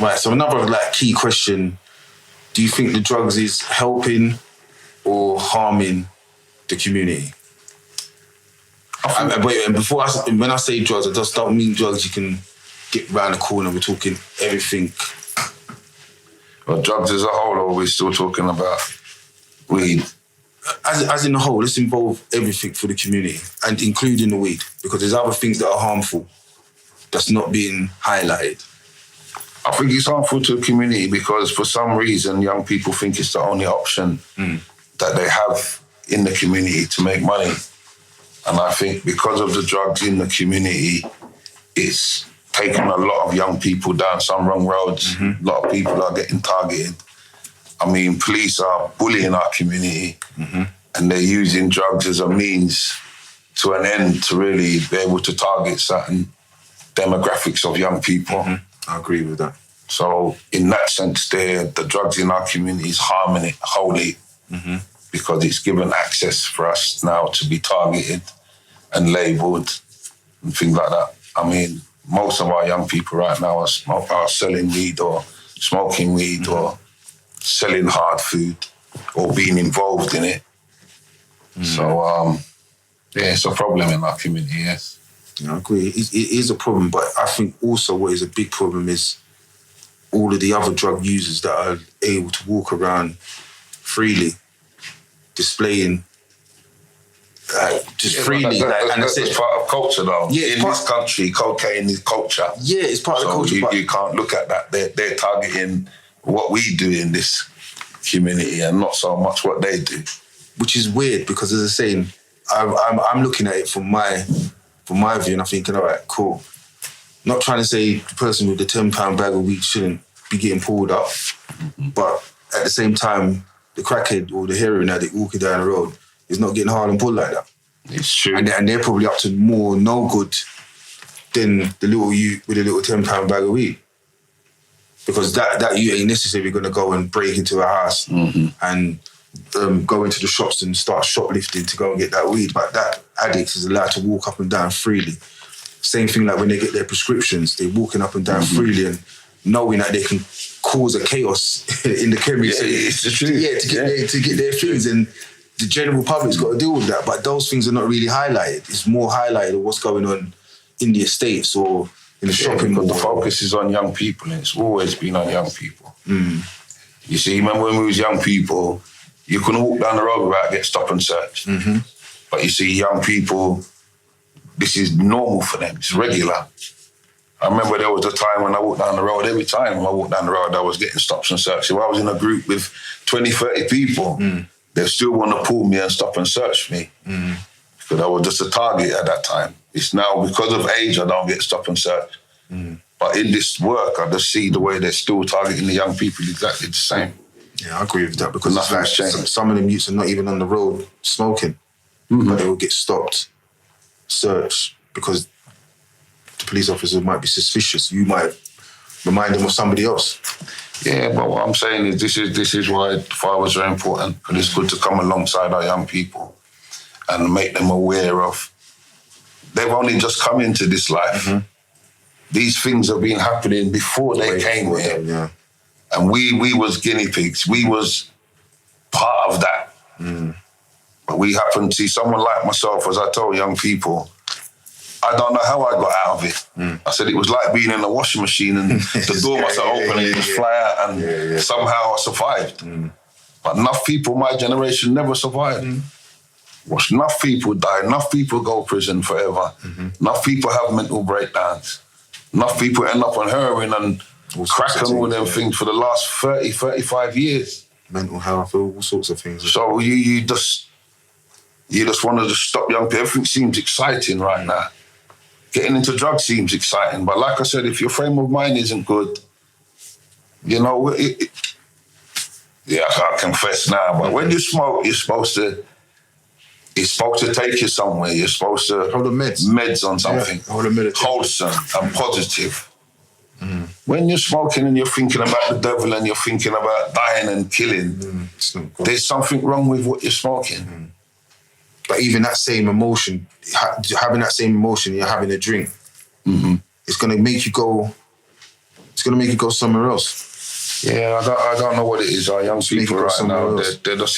Right, so another key question, do you think the drugs is helping or harming the community? And before when I say drugs, I just don't mean drugs you can get round the corner. We're talking everything. Well, drugs as a whole, or we're still talking about weed? As in the whole, let's involve everything for the community, and including the weed, because there's other things that are harmful that's not being highlighted. I think it's harmful to the community because for some reason young people think it's the only option that they have in the community to make money. And I think because of the drugs in the community, it's taken a lot of young people down some wrong roads. A lot of people are getting targeted. I mean, police are bullying our community and they're using drugs as a means to an end to really be able to target certain demographics of young people. I agree with that. So in that sense, the drugs in our community is harming it wholly because it's given access for us now to be targeted and labelled and things like that. I mean, most of our young people right now are selling weed or smoking weed or selling hard food or being involved in it. So, it's a problem in our community, yes. Yeah, I agree. It is a problem, but I think also what is a big problem is all of the other drug users that are able to walk around freely, displaying freely. It's part of culture, though. Yeah, in this country, cocaine is culture. Yeah, it's part of the culture. You can't look at that. They're targeting what we do in this community and not so much what they do. Which is weird because, as I was saying, I'm looking at it from my view and I'm thinking, all right, cool. Not trying to say the person with the £10 bag of weed shouldn't be getting pulled up, but at the same time, the crackhead or the heroin addict walking down the road is not getting hard and pulled like that. It's true. And they're probably up to more no good than the little you with a little £10 bag of weed. Because that you ain't necessarily going to go and break into a house and go into the shops and start shoplifting to go and get that weed. But that addict is allowed to walk up and down freely. Same thing like when they get their prescriptions, they're walking up and down freely and knowing that they can cause a chaos in the chemist. Yeah, it's the truth. Yeah, to get their things. And the general public's got to deal with that. But those things are not really highlighted. It's more highlighted of what's going on in the estates or in the shopping mall. The focus is on young people and it's always been on young people. You see, remember when we was young people, you couldn't walk down the road without getting stopped and searched. But you see, young people, this is normal for them. It's regular. I remember there was a time when I walked down the road, every time I walked down the road, I was getting stopped and searched. If I was in a group with 20, 30 people, they still want to pull me and stop and search me. Because I was just a target at that time. It's now, because of age, I don't get stopped and searched. But in this work, I just see the way they're still targeting the young people exactly the same. Yeah, I agree with that because nothing's changed. Some of them youths are not even on the road smoking, but they will get stopped, searched, because the police officer might be suspicious. You might remind them of somebody else. Yeah, but what I'm saying is this is why fathers are important, and it's good to come alongside our young people and make them aware of they've only just come into this life. These things have been happening before they came here. Yeah. And we was guinea pigs. We was part of that. But we happened to see someone like myself, as I told young people, I don't know how I got out of it. I said it was like being in a washing machine and the door must have opened and you just fly out and somehow I survived. But enough people, my generation, never survived. Watch enough people die, enough people go to prison forever, enough people have mental breakdowns, enough people end up on heroin and crack and all them things for the last 30, 35 years. Mental health, all sorts of things. So you just want to just stop young people. Everything seems exciting right now. Getting into drugs seems exciting. But like I said, if your frame of mind isn't good, you know, I can't confess now, but when you smoke, it's supposed to take you somewhere. You're supposed to hold the meds on something. Yeah, wholesome and positive. When you're smoking and you're thinking about the devil and you're thinking about dying and killing, there's something wrong with what you're smoking. But even that same emotion, having that same emotion, you're having a drink, it's going to make you go It's going to make you go somewhere else. Yeah, I don't know what it is. Our young people right now, else. they're just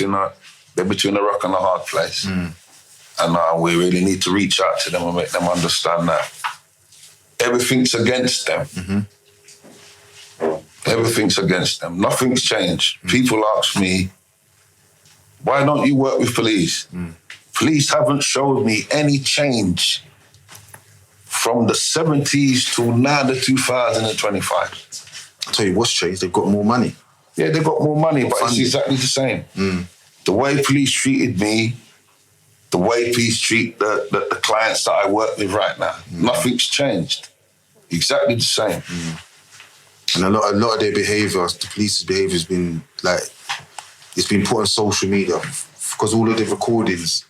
they're between a rock and a hard place. And we really need to reach out to them and make them understand that everything's against them. Everything's against them. Nothing's changed. People ask me, why don't you work with police? Police haven't showed me any change from the 70s to now the 2025. I'll tell you what's changed. They've got more money. Yeah, they've got more money, but it's exactly the same. The way police treated me, the way police treat the clients that I work with right now, nothing's changed. Exactly the same. And a lot of their behaviour, the police's behaviour has been like, it's been put on social media because all of the recordings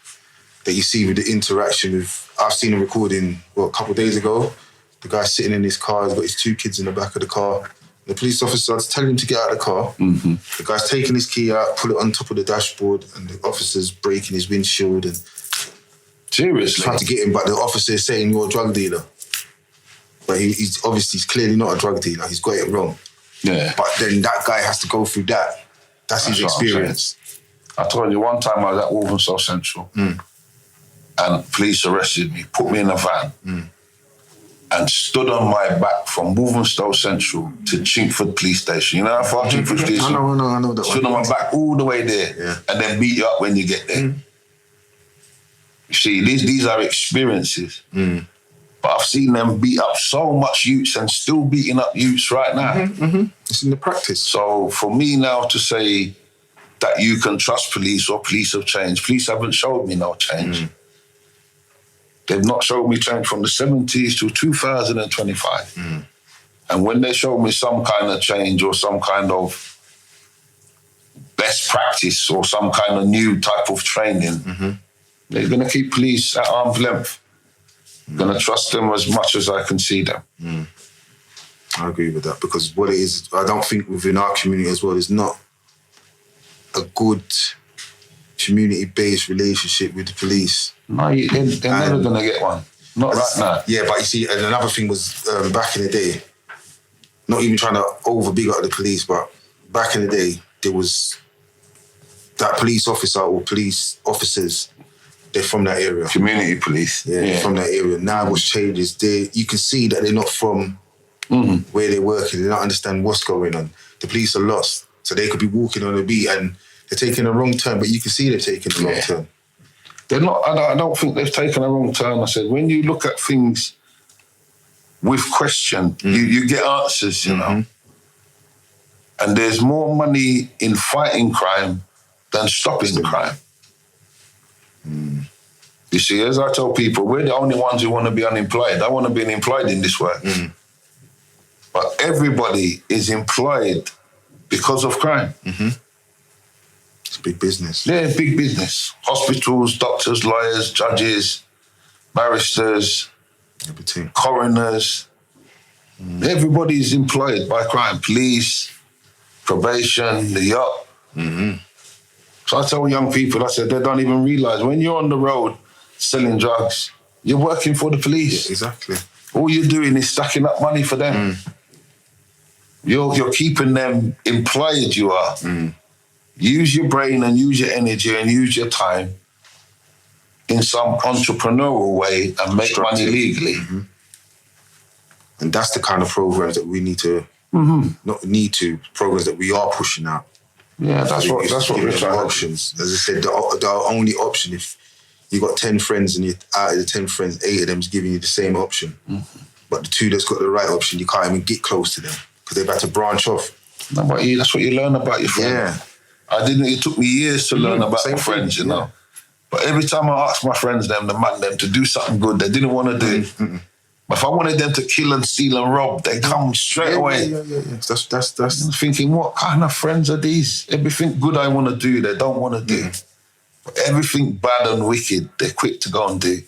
that you see with the interaction with, I've seen a recording, a couple of days ago, the guy sitting in his car, he's got his 2 kids in the back of the car. The police officer's telling him to get out of the car. The guy's taking his key out, put it on top of the dashboard, and the officer's breaking his windshield and seriously trying to get him, but the officer is saying you're a drug dealer. But he's clearly not a drug dealer. He's got it wrong. Yeah. But then that guy has to go through that. That's his experience. I told you one time I was at Walthamstow Central and police arrested me, put me in a van and stood on my back from Walthamstow Central to Chinkford Police Station. You know how far Chinkford Police Station? I know that stood on my back all the way there and then beat you up when you get there. You see, these are experiences. But I've seen them beat up so much youths and still beating up youths right now. It's in the practice. So for me now to say that you can trust police or police have changed, police haven't showed me no change. They've not showed me change from the 70s to 2025. And when they show me some kind of change or some kind of best practice or some kind of new type of training, they're going to keep police at arm's length. I'm going to trust them as much as I can see them. I agree with that, because what it is, I don't think within our community as well, is not a good community-based relationship with the police. No, they're never going to get one. Not right now. Yeah, but you see, and another thing was back in the day, not even trying to over-big up the police, but back in the day, there was that police officer or police officers, they're from that area. Community police. Yeah, from that area. Now what's changed is you can see that they're not from where they're working. They don't understand what's going on. The police are lost. So they could be walking on a beat and they're taking a wrong turn, but you can see they're taking a wrong turn. They're not, I don't think they've taken a wrong turn. I said, when you look at things with question, you get answers, you know. And there's more money in fighting crime than stopping crime. You see, as I tell people, we're the only ones who want to be unemployed. I want to be unemployed in this work. But everybody is employed because of crime. It's big business. Yeah, big business. Hospitals, doctors, lawyers, judges, barristers, everything. Coroners. Everybody's employed by crime. Police, probation, the yacht. So I tell young people, I said, they don't even realise when you're on the road selling drugs, you're working for the police. Yeah, exactly. All you're doing is stacking up money for them. You're keeping them employed, you are. Use your brain and use your energy and use your time in some entrepreneurial way and make money legally. And that's the kind of programs that we need to, programs that we are pushing out. Yeah, that's what we're trying. Options. As I said, the only option, if you got 10 friends and out of the 10 friends, 8 of them is giving you the same option. But the 2 that's got the right option, you can't even get close to them because they're about to branch off. No, but that's what you learn about your friends. Yeah. It took me years to learn about my friends, you know. But every time I asked my friends, the man them to do something good, they didn't want to do it. But if I wanted them to kill and steal and rob, they come straight away. Yeah. That's. I'm thinking, what kind of friends are these? Everything good I want to do, they don't want to do. But everything bad and wicked, they're quick to go and do.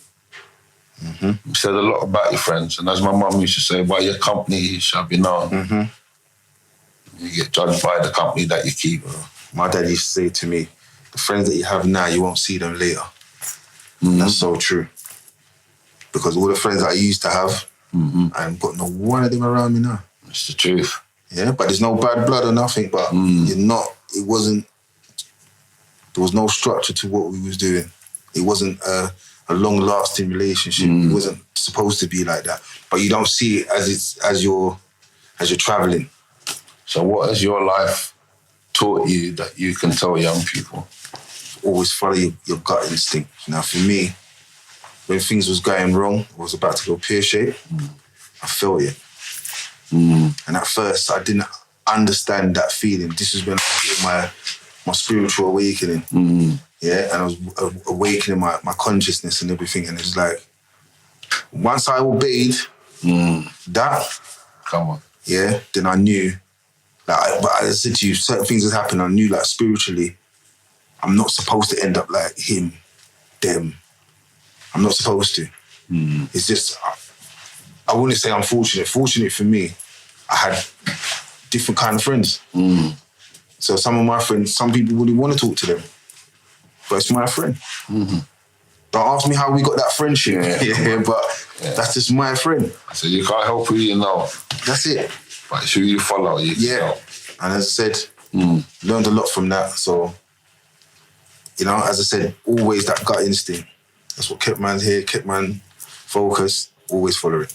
You said a lot about your friends. And as my mum used to say, by your company shall be known. You get judged by the company that you keep. My dad used to say to me, the friends that you have now, you won't see them later. That's so true. Because all the friends that I used to have, I haven't got no one of them around me now. It's the truth. Yeah, but there's no bad blood or nothing, but there was no structure to what we was doing. It wasn't a long-lasting relationship. It wasn't supposed to be like that. But you don't see it as you're traveling. So what has your life taught you that you can tell young people? Always follow your gut instinct. Now, for me, when things was going wrong, I was about to go pear-shaped, I felt it. And at first, I didn't understand that feeling. This is when I hit my spiritual awakening. Yeah, and I was awakening my consciousness and everything. And it's like, once I obeyed that, come on, yeah, then I knew. But as I said to you, certain things that happened, I knew, like, spiritually, I'm not supposed to end up like him, them. I'm not supposed to. It's just, I wouldn't say I'm fortunate. Fortunate for me, I had different kind of friends. So some of my friends, some people wouldn't want to talk to them. But it's my friend. Don't ask me how we got that friendship. That's just my friend. So you can't help who you know. That's it. But it's who you follow. And as I said, learned a lot from that. So, you know, as I said, always that gut instinct. That's what kept man here, kept man focused, always follow it.